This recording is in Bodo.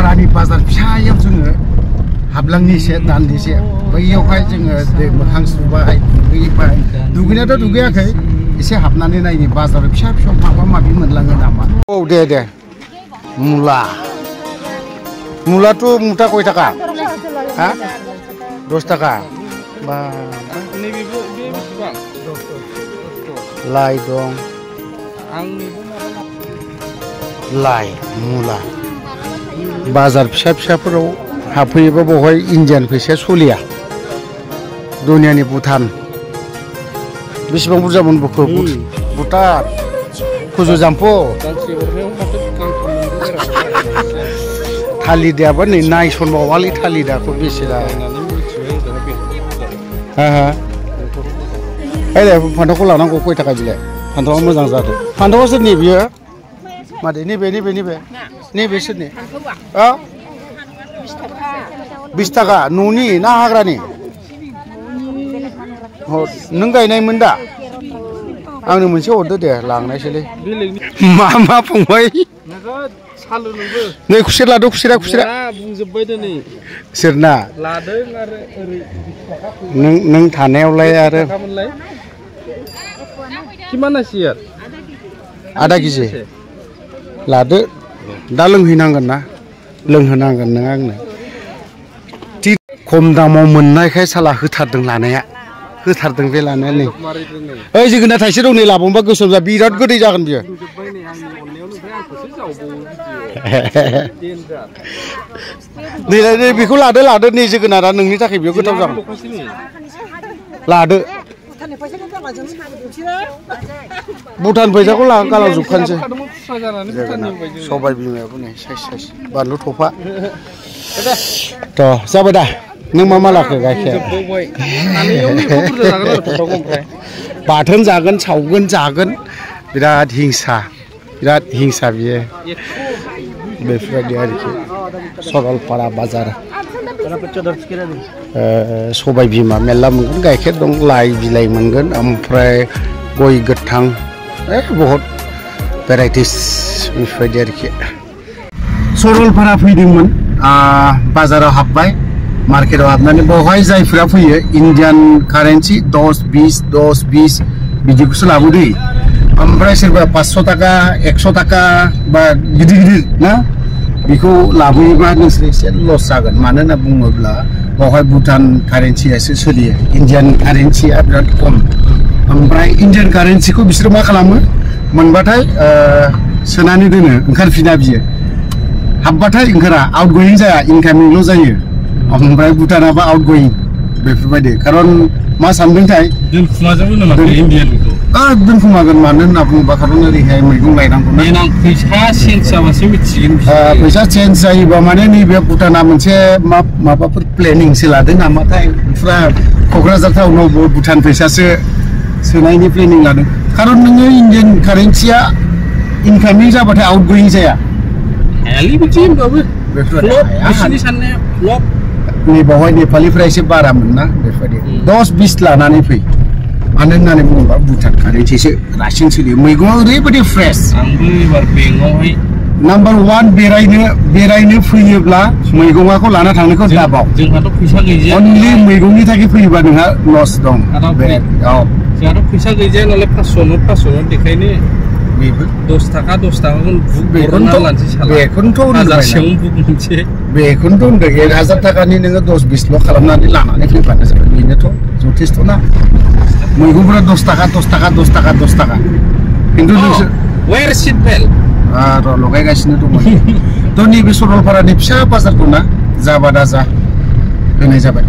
सरलपारानि बाजार फिसायाव जोङो हाबलांनिसे दान्दिसे बैयावहाय जोङो दै मोखां सुबाय दुगैबाय दुगैनायाथ' दुगैयाखै एसे हाबनानै नायनि बाजार फिसा फिसा माबा माबि मोनलाङो नामा औ दे मुला मुलाथ' मुथा कय थाखा हा 10 थाखा बा लाइ दं लाइ मुला बाजार फिसा फिसाफोराव हाबफैयोबा बेवहाय इन्डियान फैसाया सलिया दुनियानि भुटान बेसेबां बुरजा मोनबोखो भुटान कुजु जाम्फु थालिदायाबो नै नायसनबावालै थालिदाखौ बेसे फान्थावखौ लानांगौ कय थाखा बिलाय फान्थावा मोजां जादों फान्थावा सोरनि बियो मादै नैबे सोरनि 20 थाखा न'नि ना हाग्रानि नों गायनायमोन दा आंनो मोनसे हरदो दे लांनायसैलै मा फंबाय नै खुसेर लादो खुसेरा बुंजोबबाय दिनै सोरना लादों आरो ओरै 20 थाखा नों थानायावलाय आरो किमानासियार आधा केजि लादो दा लोंहैनांगोन ना लोंहोनांगोन नों आंनो खम दामाव मोननायखाय साला होथारदों लानाया होथारदों बे लानाया नै ओइ जोगोनार थाइसे दं नै लाबावबा गोसोम जा बिराद गोदै जागोन बियो नै बेखौ लादो नै जोगोनारा नोंनि थाखाय बेयो गोथाव जागोन लादो भुटान फैसाखौ गालांजोबखानोसै सबाय बिमायाबो नै साइज बानलु थफा थ' जाबाय दा नों मा लाखो गाइखेर बाथोन जागोन सावगोन जागोन बिराद हिंसा बियो बेफोरबायदि आरोखि सरलपारा बाजार सबाय बिमा मेरला मोनगोन गाइखेर दं लाइ बिलाइ मोनगोन ओमफ्राय गय गोथां बहुत भेराइटिस बेफोरबायदि आरोखि सरलपारा फैदोंमोन बाजाराव हाबबाय मार्केटाव हाबनानै बेवहाय जायफोरा फैयो इन्डियान कारेन्सि 10-20 बिदिखौसो लाबोदो ओमफ्राय सोरबा 500 थाखा 100 थाखा बा गिदिर ना बेखौ लाबोयोबा नोंसोर एसे लस जागोन मानो होनना बुङोब्ला बेवहाय भुटान कारेन्सियासो सोलियो इन्डियान कारेन्सिया बिराद खम ओमफ्राय इन्डियान कारेन्सिखौ बिसोरो मा खालामो मोनबाथाय सोनानै दोनो ओंखारफिना बियो हाबबाथाय ओंखारा आउटगोयिं जाया इनकामिंल' जायो ओमफ्राय भुटानाबा आउटगोयिं बेफोरबायदि खारन मा सानदोंथाय दोनखुमाजोबो नामा इन्डियानखौ दोनखुमागोन मानो होनना बुङोबा खारन ओरैहाय मैगं लायनांगौ फैसा चेन्ज जाबासो मिथिगोन फैसा चेन्ज जायोबा माने नैबे भुटाना मोनसे माबाफोर प्लेनिंसो लादों नामाथाय फुरा क'क्राझार टाउनाव भुटान फैसासो सोनायनि प्लेनिं लादों खारन नोङो इन्डियान कारेन्सिया इनकामिं जाबाथाय आउटगोयिं जाया नै बावहाय नेपालिफ्रा एसे बारामोन ना बेफोरबायदि 10-20 लानानै फै मानो होननानै बुङोबा भुटान कारेन्सिसो रासिन सोलियो मैगङा ओरैबायदि फ्रेस नाम्बार 1 बेरायनो फैयोब्ला मैगङाखौ लाना थांनायखौ दाबाव जोंहाथ' फैसा गैया अनलि मैगंनि थाखाय फैयोबा नोंहा लस दं जोंहाथ' फैसा गैया नालाय 500 देखायनो 10 थाखा बेखौनोथ' होनदों 1000 थाखानि नोङो 10-20ल' खालामनानै लानानै फैबानो जाबाय बेनोथ' जथेस्थ' ना मैगंफोरा 10 थाखा खिन्थु नोंसोर वेर सिट बेल्ट लगायगासिनो दङ थ' नैबे सरलपारानि फिसा बाजारखौ ना जाबा दा जा होनाय जाबाय